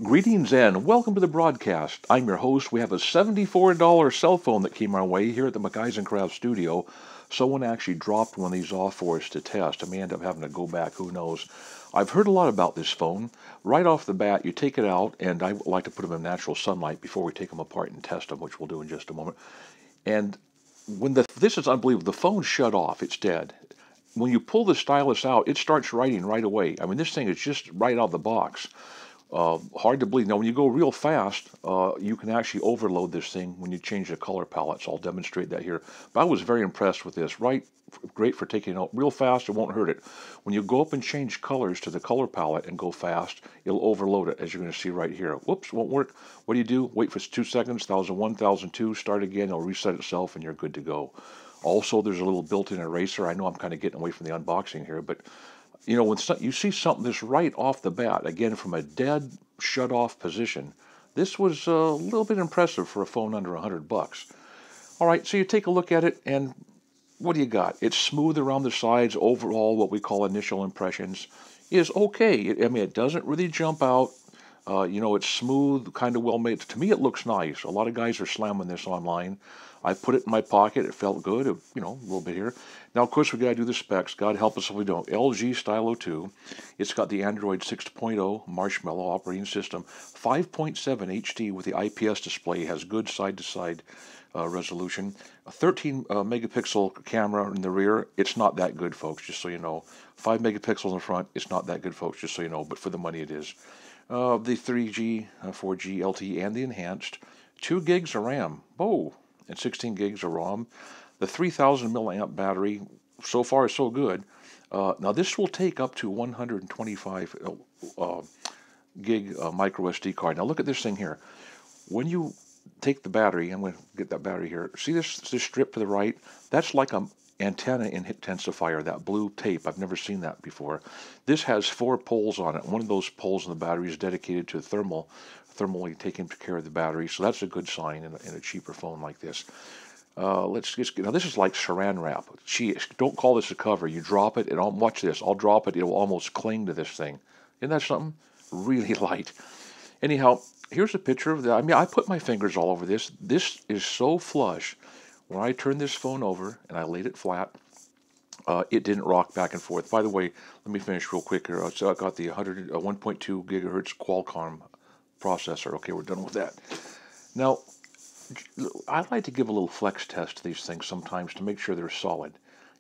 Greetings and welcome to the broadcast. I'm your host. We have a $74 cell phone that came our way here at the McEisencraft studio. Someone actually dropped one of these off for us to test. I may end up having to go back, who knows. I've heard a lot about this phone. Right off the bat, you take it out, and I like to put them in natural sunlight before we take them apart and test them, which we'll do in just a moment. And this is unbelievable. The phone shut off. It's dead. When you pull the stylus out, it starts writing right away. I mean, this thing is just right out of the box. Hard to believe. Now, when you go real fast, you can actually overload this thing when you change the color palette. So I'll demonstrate that here. But I was very impressed with this. Great for taking it out real fast. It won't hurt it. When you go up and change colors to the color palette and go fast, it'll overload it, as you're going to see right here. Whoops, won't work. What do? Wait for 2 seconds. 1001, 1002. Start again. It'll reset itself, and you're good to go. Also, there's a little built-in eraser. I know I'm kind of getting away from the unboxing here, but you know, when you see something that's right off the bat, again, from a dead, shut-off position, this was a little bit impressive for a phone under $100. All right, so you take a look at it, and what do you got? It's smooth around the sides. Overall, what we call initial impressions is okay. It doesn't really jump out. It's smooth, kind of well made. To me, it looks nice. A lot of guys are slamming this online. I put it in my pocket. It felt good, a little bit here. Now, of course, we got to do the specs. God help us if we don't. LG Stylo 2. It's got the Android 6.0 Marshmallow operating system. 5.7 HD with the IPS display. Has good side-to-side resolution. A 13 megapixel camera in the rear. It's not that good, folks, just so you know. 5 megapixels in the front. It's not that good, folks, just so you know. But for the money, it is. The 3G, 4G LTE, and the enhanced. 2 gigs of RAM. Oh, and 16 gigs of ROM. The 3,000 milliamp battery, so far so good. Now this will take up to 125 gig microSD card. Now look at this thing here. When you take the battery, I'm going to get that battery here. See this strip to the right? That's like an antenna intensifier, that blue tape. I've never seen that before. This has 4 poles on it. One of those poles in the battery is dedicated to thermally taking care of the battery, so that's a good sign in a cheaper phone like this. Let's just get, now this is like saran wrap. Gee, don't call this a cover. You drop it, and watch this. I'll drop it. It will almost cling to this thing. Isn't that something? Really light. Anyhow, here's a picture of that. I put my fingers all over this. This is so flush. When I turned this phone over and I laid it flat, it didn't rock back and forth. By the way, let me finish real quick here. So I got the 1.2 gigahertz Qualcomm processor. Okay, we're done with that. Now, I like to give a little flex test to these things sometimes to make sure they're solid.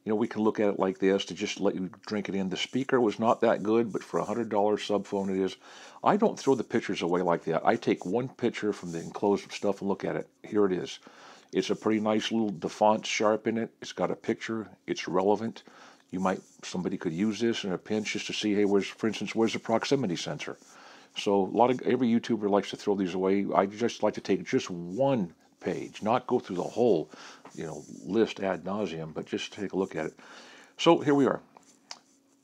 We can look at it like this to just let you drink it in. The speaker was not that good, but for a $100 sub phone it is. I don't throw the pictures away like that. I take one picture from the enclosed stuff and look at it. Here it is. It's a pretty nice little, the font's sharp in it. It's got a picture. It's relevant. Somebody could use this in a pinch just to see, hey, for instance, where's the proximity sensor? So every YouTuber likes to throw these away. I just like to take just one page, not go through the whole, list ad nauseum, but just take a look at it. So here we are.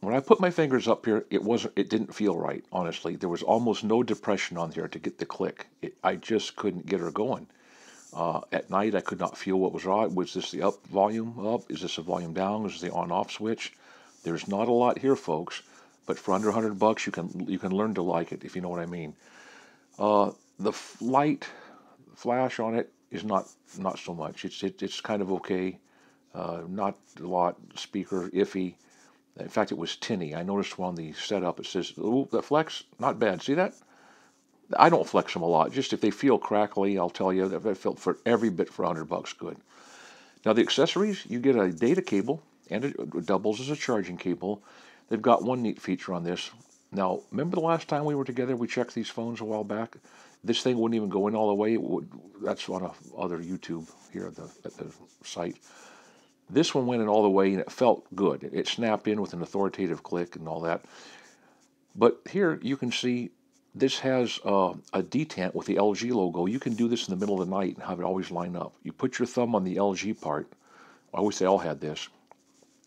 When I put my fingers up here, it didn't feel right, honestly. There was almost no depression on here to get the click. I just couldn't get her going. At night, I could not feel what was wrong. Was this the volume up? Is this a volume down? Is this the on-off switch? There's not a lot here, folks. But for under $100, you can learn to like it, if you know what I mean. The light flash on it is not so much. It's kind of okay. Not a lot. Speaker iffy. In fact, it was tinny. I noticed on the setup it says, "Oh, that flex, not bad." See that? I don't flex them a lot. Just if they feel crackly, I'll tell you that I felt for every bit for $100 good. Now the accessories, you get a data cable, and it doubles as a charging cable. They've got one neat feature on this. Now, remember the last time we were together, we checked these phones a while back? This thing wouldn't even go in all the way. That's on other YouTube here at the site. This one went in all the way, and it felt good. It snapped in with an authoritative click and all that. But here you can see this has a detent with the LG logo. You can do this in the middle of the night and have it always line up. You put your thumb on the LG part. I wish they all had this.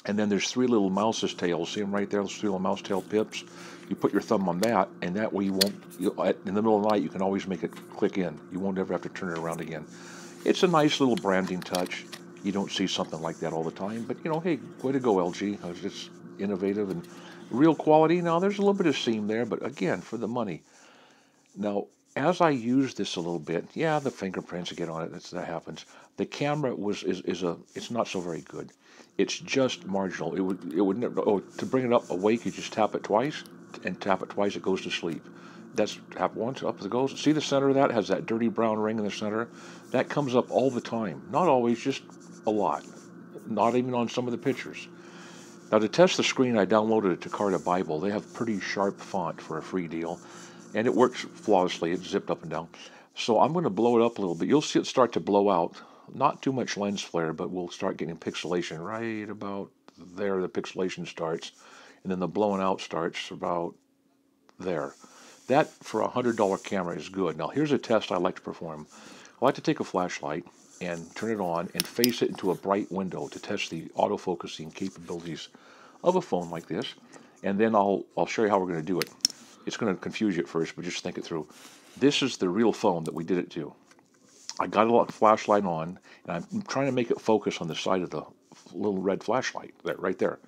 And then there's 3 little mouse's tails. See them right there? Those 3 little mouse tail pips. You put your thumb on that, and that way in the middle of the night, you can always make it click in. You won't ever have to turn it around again. It's a nice little branding touch. You don't see something like that all the time. But, hey, way to go, LG. It's innovative and real quality. Now, there's a little bit of seam there, but again, for the money. Now, as I use this a little bit, yeah, the fingerprints get on it. That happens. The camera it's not so very good. It's just marginal. It would never. Oh, to bring it up awake, you just tap it twice, and tap it twice, it goes to sleep. That's tap once, up it goes. See the center of that has that dirty brown ring in the center. That comes up all the time. Not always, just a lot. Not even on some of the pictures. Now, to test the screen, I downloaded a Jakarta Bible. They have pretty sharp font for a free deal, and it works flawlessly. It's zipped up and down. So I'm going to blow it up a little bit. You'll see it start to blow out. Not too much lens flare, but we'll start getting pixelation right about there. The pixelation starts, and then the blowing out starts about there. That, for a $100 camera, is good. Now, here's a test I like to perform. I like to take a flashlight and turn it on and face it into a bright window to test the autofocusing capabilities of a phone like this. And then I'll show you how we're going to do it. It's going to confuse you at first, but just think it through. This is the real phone that we did it to. I got a flashlight on, and I'm trying to make it focus on the side of the little red flashlight, right there.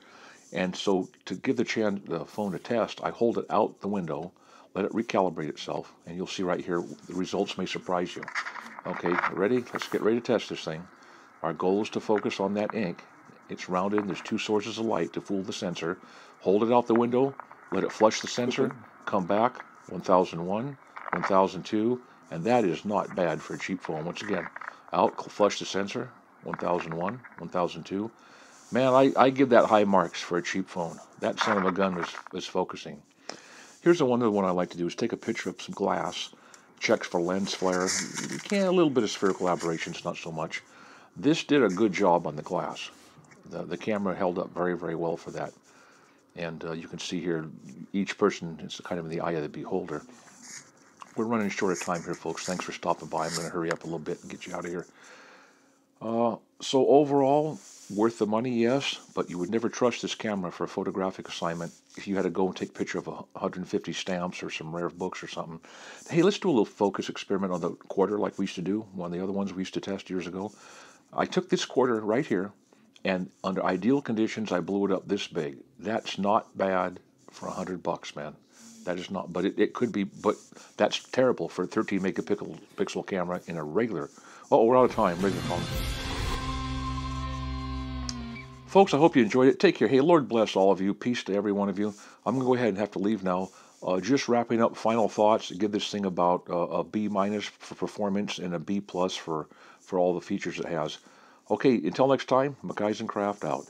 And so to give the phone a test, I hold it out the window, let it recalibrate itself, and you'll see right here, the results may surprise you. Okay, ready? Let's get ready to test this thing. Our goal is to focus on that ink. It's rounded, and there's two sources of light to fool the sensor. Hold it out the window, let it flush the sensor, come back, 1001, 1002, and that is not bad for a cheap phone. Once again, out, flush the sensor, 1001, 1002. Man, I give that high marks for a cheap phone. That son of a gun was focusing. Here's another one I like to do is take a picture of some glass, checks for lens flare. A little bit of spherical aberrations, not so much. This did a good job on the glass. The camera held up very, very well for that. And you can see here, each person is kind of in the eye of the beholder. We're running short of time here, folks. Thanks for stopping by. I'm going to hurry up a little bit and get you out of here. So overall, worth the money, yes, but you would never trust this camera for a photographic assignment if you had to go and take a picture of 150 stamps or some rare books or something. Hey, let's do a little focus experiment on the quarter like we used to do, one of the other ones we used to test years ago. I took this quarter right here, and under ideal conditions, I blew it up this big. That's not bad for $100, man. That is not, but it could be, but that's terrible for a 13 megapixel camera in a regular. Oh, we're out of time. Regular phone. Folks, I hope you enjoyed it. Take care. Hey, Lord bless all of you. Peace to every one of you. I'm going to go ahead and have to leave now. Just wrapping up final thoughts. Give this thing about a B- for performance and a B+ for all the features it has. Okay, until next time, McEisencraft out.